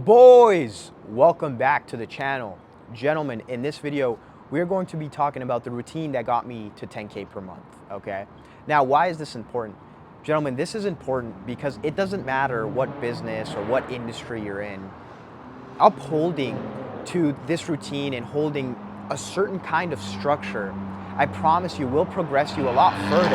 Boys, welcome back to the channel. Gentlemen, in this video, we're going to be talking about the routine that got me to 10K per month, okay? Now, why is this important? Gentlemen, this is important because it doesn't matter what business or what industry you're in, upholding to this routine and holding a certain kind of structure, I promise you will progress you a lot further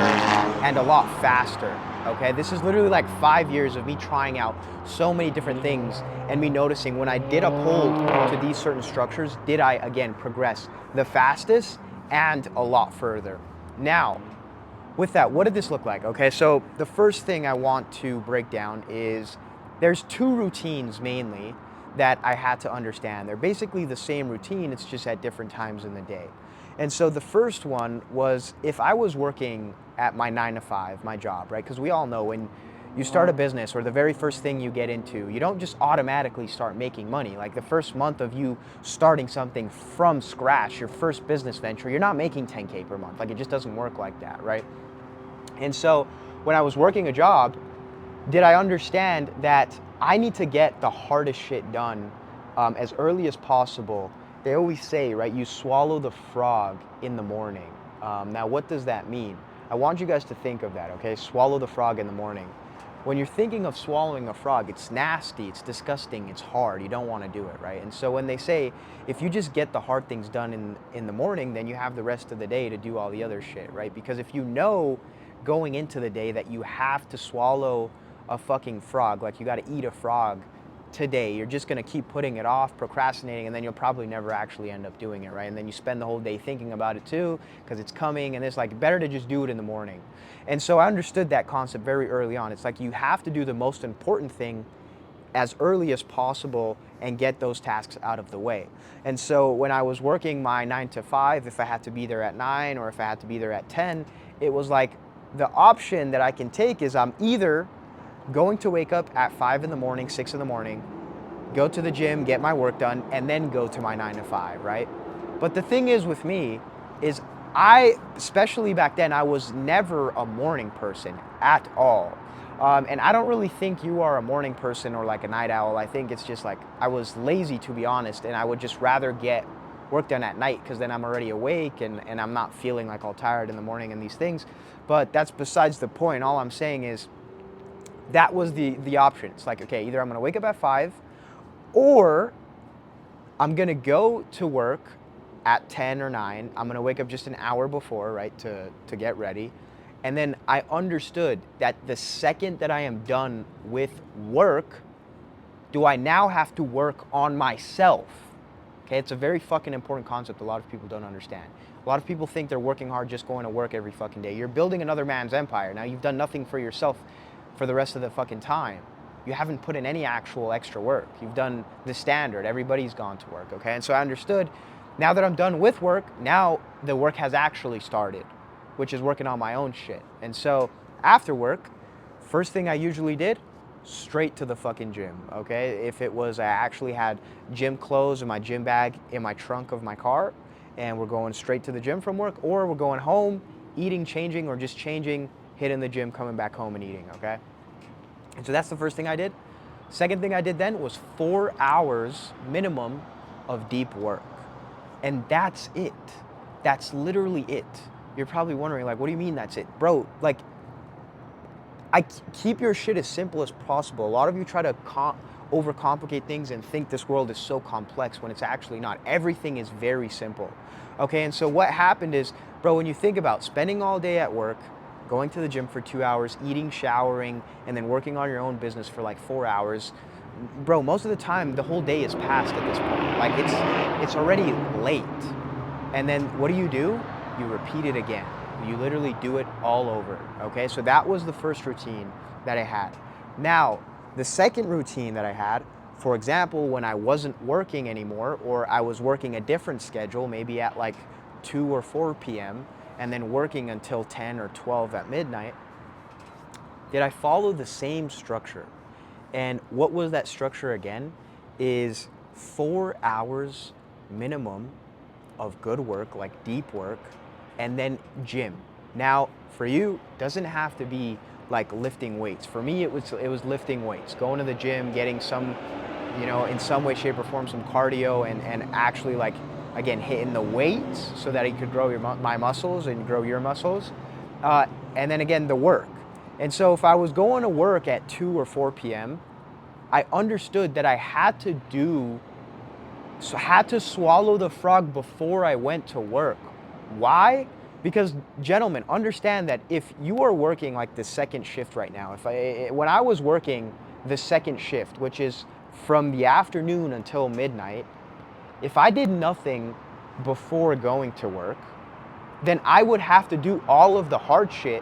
and a lot faster. Okay, this is literally like 5 years of me trying out so many different things and me noticing when I did uphold to these certain structures, did I again progress the fastest and a lot further. Now, with that, what did this look like? Okay, so the first thing I want to break down is there's two routines mainly that I had to understand. They're basically the same routine, it's just at different times in the day. And so the first one was if I was working at my 9 to 5, my job, right? Because we all know when you start a business or the very first thing you get into, you don't just automatically start making money. Like the first month of you starting something from scratch, your first business venture, you're not making 10K per month. Like it just doesn't work like that, right? And so when I was working a job, did I understand that I need to get the hardest shit done as early as possible? They always say, right, you swallow the frog in the morning. Now, what does that mean? I want you guys to think of that, okay? Swallow the frog in the morning. When you're thinking of swallowing a frog, it's nasty, it's disgusting, it's hard, you don't want to do it, right? And so when they say, if you just get the hard things done in the morning, then you have the rest of the day to do all the other shit, right? Because if you know going into the day that you have to swallow a fucking frog, like you got to eat a frog today, you're just going to keep putting it off, procrastinating, and then you'll probably never actually end up doing it, right? And then you spend the whole day thinking about it too because it's coming, and it's like better to just do it in the morning. And so I understood that concept very early on. It's like you have to do the most important thing as early as possible and get those tasks out of the way. And so when I was working my 9 to 5, if I had to be there at 9 or if I had to be there at 10, it was like the option that I can take is I'm either going to wake up at 5 in the morning, 6 in the morning, go to the gym, get my work done, and then go to my 9 to 5, right? But the thing is with me is especially back then, I was never a morning person at all. And I don't really think you are a morning person or like a night owl. I think it's just like I was lazy, to be honest, and I would just rather get work done at night because then I'm already awake and I'm not feeling like all tired in the morning and these things. But that's besides the point. All I'm saying is that was the option. It's like, okay, either I'm gonna wake up at 5 or I'm gonna go to work at 10 or 9. I'm gonna wake up just an hour before, right, to get ready. And then I understood that the second that I am done with work, do I now have to work on myself? Okay, it's a very fucking important concept a lot of people don't understand. A lot of people think they're working hard just going to work every fucking day. You're building another man's empire. Now you've done nothing for yourself for the rest of the fucking time. You haven't put in any actual extra work. You've done the standard. Everybody's gone to work, okay? And so I understood, now that I'm done with work, now the work has actually started, which is working on my own shit. And so after work, first thing I usually did, straight to the fucking gym, okay? If it was, I actually had gym clothes in my gym bag in my trunk of my car, and we're going straight to the gym from work, or we're going home, eating, changing, or just changing, hitting the gym, coming back home and eating, okay? And so that's the first thing I did. Second thing I did then was 4 hours minimum of deep work. And that's it. That's literally it. You're probably wondering, like, what do you mean that's it? Bro, like, keep your shit as simple as possible. A lot of you try to overcomplicate things and think this world is so complex when it's actually not. Everything is very simple. Okay, and so what happened is, bro, when you think about spending all day at work, going to the gym for 2 hours, eating, showering, and then working on your own business for like 4 hours, bro, most of the time the whole day is past at this point. Like it's already late. And then what do? You repeat it again. You literally do it all over, okay? So that was the first routine that I had. Now, the second routine that I had, for example, when I wasn't working anymore or I was working a different schedule, maybe at like 2 or 4 p.m., and then working until 10 or 12 at midnight, did I follow the same structure? And what was that structure again? Is 4 hours minimum of good work, like deep work, and then gym. Now, for you, doesn't have to be like lifting weights. For me, it was lifting weights, going to the gym, getting some you know, in some way, shape, or form, some cardio and actually like, again, hitting the weights so that it could grow my muscles and grow your muscles. And then again, the work. And so if I was going to work at 2 or 4 p.m., I understood that I had to swallow the frog before I went to work. Why? Because, gentlemen, understand that if you are working like the second shift right now, when I was working the second shift, which is from the afternoon until midnight, if I did nothing before going to work, then I would have to do all of the hard shit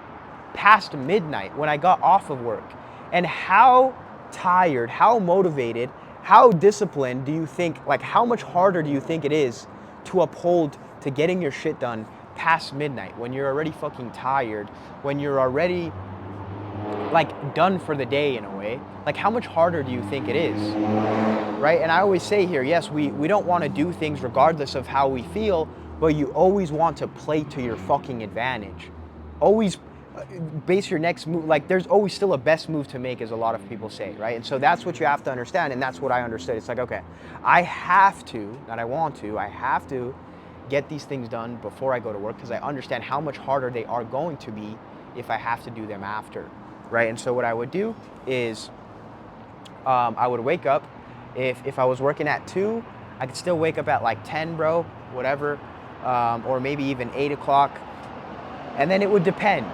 past midnight when I got off of work. And how tired, how motivated, how disciplined do you think, like how much harder do you think it is to uphold to getting your shit done past midnight when you're already fucking tired, when you're already like done for the day in a way? Like how much harder do you think it is? Right? And I always say here, yes, we don't want to do things regardless of how we feel, but you always want to play to your fucking advantage. Always base your next move, like there's always still a best move to make, as a lot of people say, right? And so that's what you have to understand, and that's what I understood. It's like, okay, I have to, not I want to, I have to get these things done before I go to work because I understand how much harder they are going to be if I have to do them after, right? And so what I would do is I would wake up. If I was working at 2, I could still wake up at like 10, bro, whatever, or maybe even 8 o'clock. And then it would depend.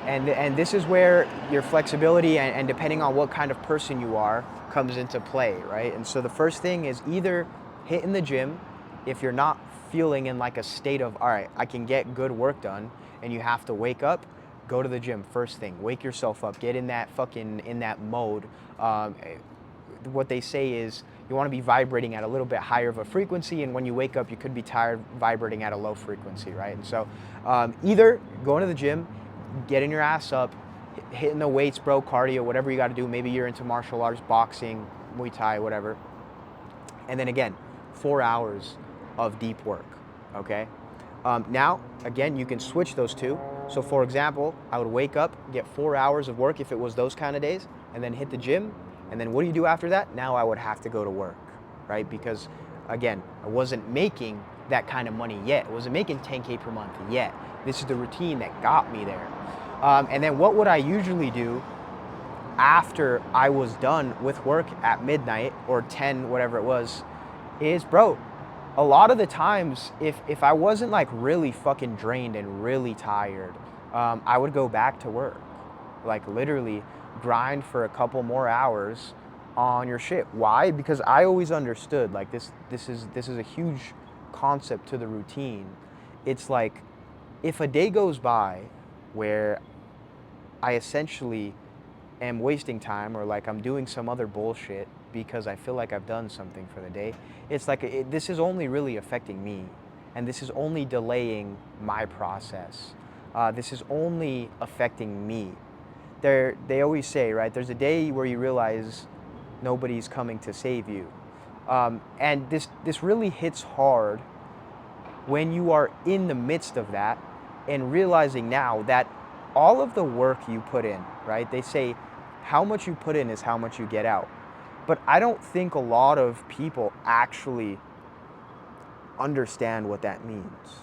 And this is where your flexibility and depending on what kind of person you are comes into play, right? And so the first thing is either hitting the gym if you're not feeling in like a state of, all right, I can get good work done, and you have to wake up, go to the gym first thing. Wake yourself up. Get in that mode. What they say is you want to be vibrating at a little bit higher of a frequency, and when you wake up, you could be tired vibrating at a low frequency, right? And so either going to the gym, getting your ass up, hitting the weights, bro, cardio, whatever you got to do. Maybe you're into martial arts, boxing, Muay Thai, whatever. And then again, 4 hours of deep work, okay? Now, again, you can switch those two. So for example, I would wake up, get 4 hours of work if it was those kind of days, and then hit the gym. And then what do you do after that? Now I would have to go to work, right? Because again, I wasn't making that kind of money yet. I wasn't making 10K per month yet. This is the routine that got me there. And then what would I usually do after I was done with work at midnight or 10, whatever it was, is, bro, a lot of the times, if I wasn't like really fucking drained and really tired, I would go back to work. Like literally grind for a couple more hours on your shit. Why? Because I always understood, like this is a huge concept to the routine. It's like, if a day goes by where I essentially am wasting time, or like I'm doing some other bullshit because I feel like I've done something for the day, it's like this is only really affecting me, and this is only delaying my process. This is only affecting me. They always say, right, there's a day where you realize nobody's coming to save you. And this really hits hard when you are in the midst of that and realizing now that all of the work you put in, right? They say how much you put in is how much you get out. But I don't think a lot of people actually understand what that means,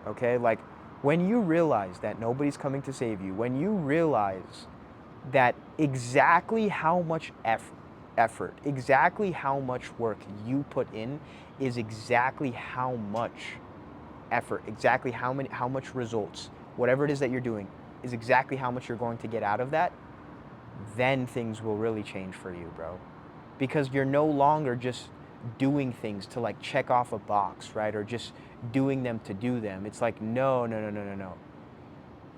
okay? Like when you realize that nobody's coming to save you, when you realize that exactly how much effort, exactly how much work you put in is exactly how much effort, exactly how much results, whatever it is that you're doing, is exactly how much you're going to get out of that, then things will really change for you, bro. Because you're no longer just doing things to like check off a box, right? Or just doing them to do them. It's like, no.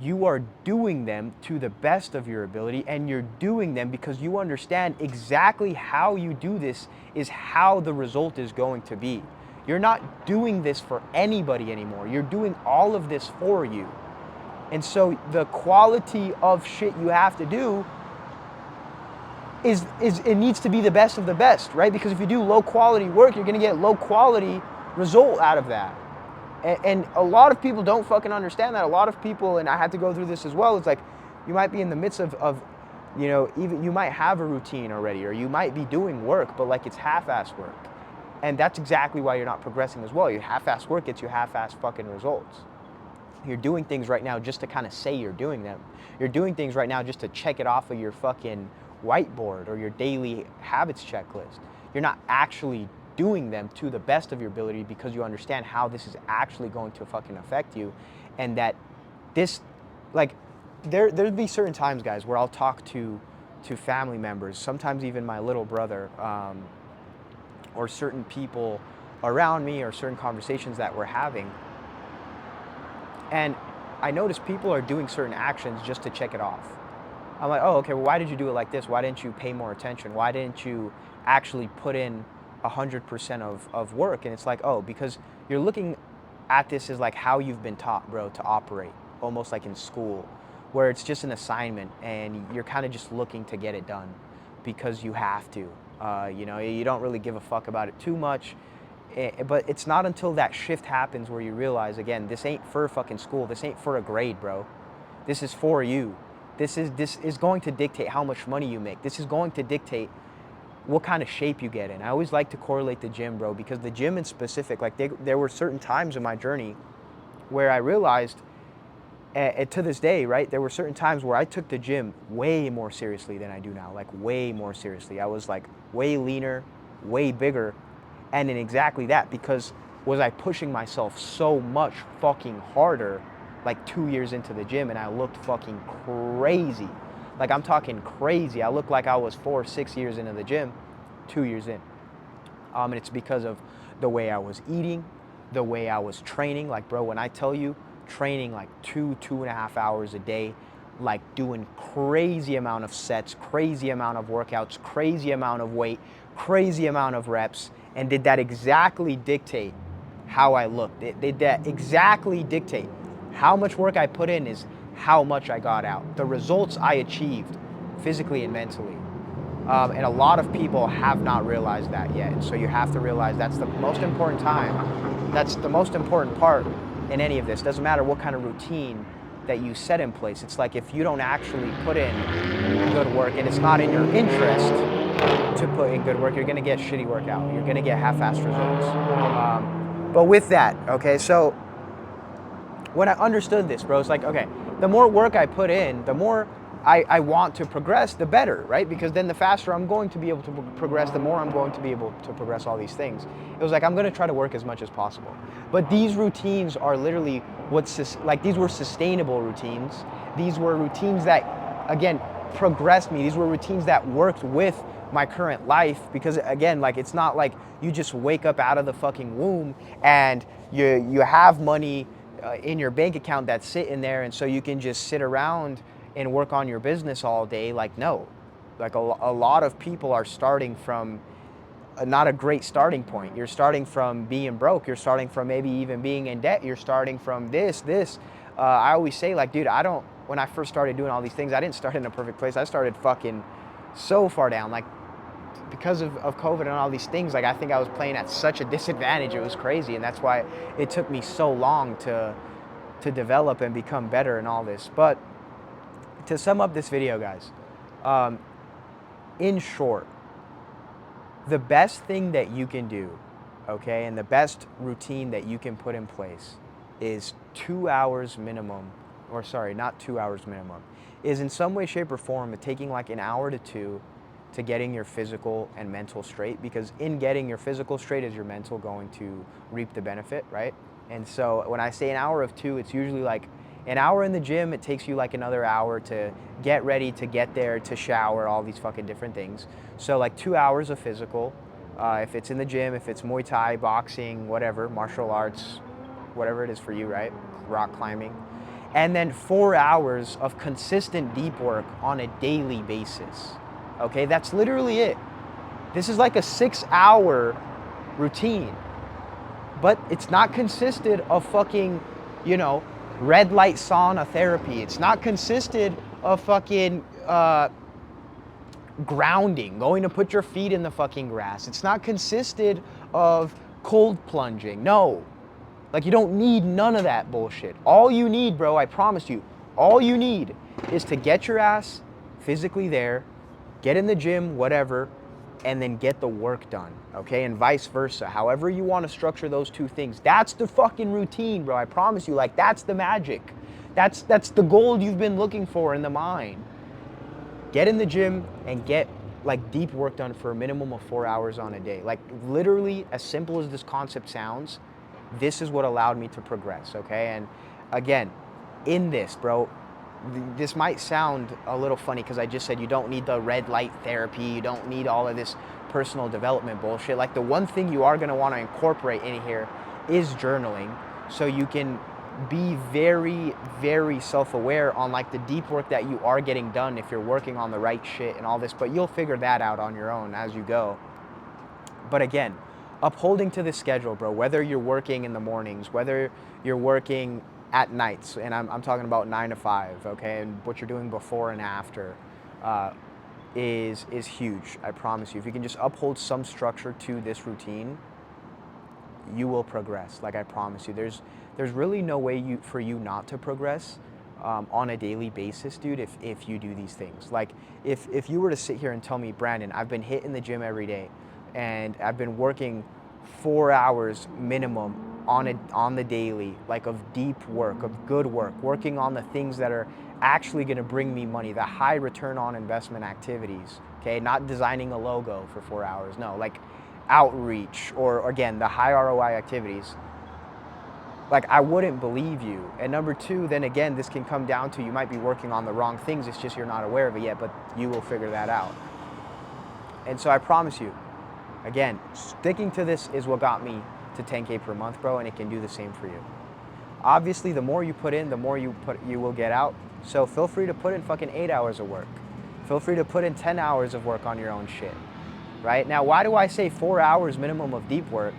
You are doing them to the best of your ability, and you're doing them because you understand exactly how you do this is how the result is going to be. You're not doing this for anybody anymore. You're doing all of this for you. And so the quality of shit you have to do is it needs to be the best of the best, right? Because if you do low quality work, you're gonna get low quality result out of that. And a lot of people don't fucking understand that. A lot of people, and I had to go through this as well, it's like you might be in the midst of You know, even you might have a routine already, or you might be doing work, but like it's half-ass work. And that's exactly why you're not progressing as well. Your half-ass work gets you half-ass fucking results. You're doing things right now just to kind of say you're doing them. You're doing things right now just to check it off of your fucking whiteboard or your daily habits checklist. You're not actually doing them to the best of your ability because you understand how this is actually going to fucking affect you, and that this, like, there'd be certain times, guys, where I'll talk to family members, sometimes even my little brother, or certain people around me, or certain conversations that we're having, and I notice people are doing certain actions just to check it off. I'm like, oh, okay, well, why did you do it like this? Why didn't you pay more attention? Why didn't you actually put in 100% of work? And it's like, oh, because you're looking at this as like how you've been taught, bro, to operate, almost like in school, where it's just an assignment and you're kind of just looking to get it done because you have to. You know, you don't really give a fuck about it too much. But it's not until that shift happens where you realize, again, this ain't for fucking school. This ain't for a grade, bro. This is for you. This is going to dictate how much money you make. This is going to dictate what kind of shape you get in. I always like to correlate the gym, bro, because the gym in specific, like there were certain times in my journey where I realized, to this day, right, there were certain times where I took the gym way more seriously than I do now, like way more seriously. I was like way leaner, way bigger, and in exactly that, because was I pushing myself so much fucking harder like 2 years into the gym, and I looked fucking crazy. Like, I'm talking crazy. I looked like I was 4 or 6 years into the gym, 2 years in. And it's because of the way I was eating, the way I was training. Like, bro, when I tell you, training like 2.5 hours a day, like doing crazy amount of sets, crazy amount of workouts, crazy amount of weight, crazy amount of reps, and did that exactly dictate how I looked? Did that exactly dictate how much work I put in is how much I got out. The results I achieved physically and mentally. And a lot of people have not realized that yet. And so you have to realize that's the most important time. That's the most important part in any of this. Doesn't matter what kind of routine that you set in place. It's like if you don't actually put in good work and it's not in your interest to put in good work, you're gonna get shitty workout. You're gonna get half-assed results. But with that, okay, so when I understood this, bro, it's like, okay, the more work I put in, the more I want to progress, the better, right? Because then the faster I'm going to be able to progress, the more I'm going to be able to progress all these things. It was like, I'm gonna try to work as much as possible. But these routines are literally like, these were sustainable routines. These were routines that, again, progressed me. These were routines that worked with my current life, because again, like, it's not like you just wake up out of the fucking womb and you have money in your bank account that's sitting there, and so you can just sit around and work on your business all day. Like, no, like a lot of people are starting from not a great starting point. You're starting from being broke. You're starting from maybe even being in debt. You're starting from this. I always say, like, dude, when I first started doing all these things, I didn't start in a perfect place. I started fucking so far down, like, because of COVID and all these things. Like, I think I was playing at such a disadvantage. It was crazy. And that's why it took me so long to develop and become better in all this. But to sum up this video, guys, in short, the best thing that you can do, okay, and the best routine that you can put in place is 2 hours minimum, or sorry, not 2 hours minimum, is in some way, shape, or form taking like an hour to 2 to getting your physical and mental straight, because in getting your physical straight is your mental going to reap the benefit, right? And so when I say an hour of 2, it's usually like an hour in the gym. It takes you like another hour to get ready, to get there, to shower, all these fucking different things. So like 2 hours of physical, if it's in the gym, if it's Muay Thai, boxing, whatever, martial arts, whatever it is for you, right? Rock climbing. And then 4 hours of consistent deep work on a daily basis. Okay, that's literally it. This is like a 6-hour routine, but it's not consisted of fucking, you know, red light sauna therapy. It's not consisted of fucking grounding, going to put your feet in the fucking grass. It's not consisted of cold plunging. No, like, you don't need none of that bullshit. All you need, bro, I promise you, all you need is to get your ass physically there, get in the gym, whatever, and then get the work done, okay? And vice versa. However you want to structure those two things, that's the fucking routine, bro. I promise you, like, that's the magic. That's the gold you've been looking for in the mind. Get in the gym and get like deep work done for a minimum of 4 hours on a day. Like literally, as simple as this concept sounds, this is what allowed me to progress, okay? And again, in this, bro, this might sound a little funny because I just said you don't need the red light therapy, you don't need all of this personal development bullshit. Like the one thing you are gonna wanna incorporate in here is journaling, so you can be very, very self-aware on like the deep work that you are getting done if you're working on the right shit and all this, but you'll figure that out on your own as you go. But again, upholding to the schedule, bro, whether you're working in the mornings, whether you're working at nights, and I'm talking about 9 to 5, okay, and what you're doing before and after is huge, I promise you. If you can just uphold some structure to this routine, you will progress, like I promise you. There's really no way for you not to progress on a daily basis, dude, if you do these things. Like if you were to sit here and tell me, Brandon, I've been hitting the gym every day and I've been working 4 hours minimum on the daily, like of deep work, of good work, working on the things that are actually going to bring me money, the high return on investment activities, okay? Not designing a logo for 4 hours, no, like outreach, or again, the high ROI activities. Like, I wouldn't believe you. And number two, then again, this can come down to you might be working on the wrong things. It's just you're not aware of it yet, but you will figure that out. And so I promise you, again, sticking to this is what got me to 10K per month, bro, and it can do the same for you. Obviously, the more you put in, the more you will get out. So feel free to put in fucking 8 hours of work. Feel free to put in 10 hours of work on your own shit, right? Now, why do I say 4 hours minimum of deep work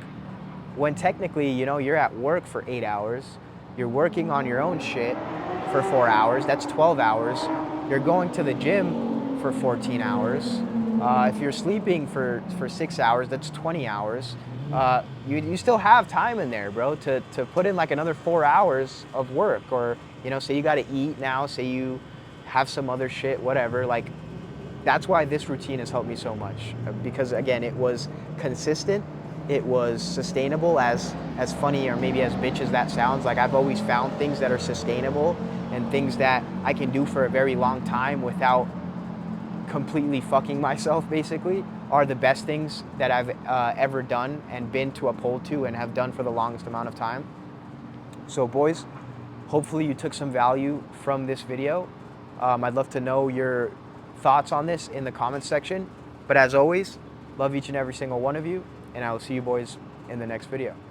when technically, you know, you're at work for 8 hours, you're working on your own shit for 4 hours, that's 12 hours, you're going to the gym for 14 hours, if you're sleeping for 6 hours, that's 20 hours. You still have time in there, bro, to put in like another 4 hours of work. Or, you know, say you gotta eat now, say you have some other shit, whatever, like, that's why this routine has helped me so much. Because again, it was consistent, it was sustainable, as funny or maybe as bitch as that sounds. Like, I've always found things that are sustainable and things that I can do for a very long time without completely fucking myself, basically, are the best things that I've ever done and been to uphold to and have done for the longest amount of time. So boys, hopefully you took some value from this video. I'd love to know your thoughts on this in the comments section. But as always, love each and every single one of you, and I will see you boys in the next video.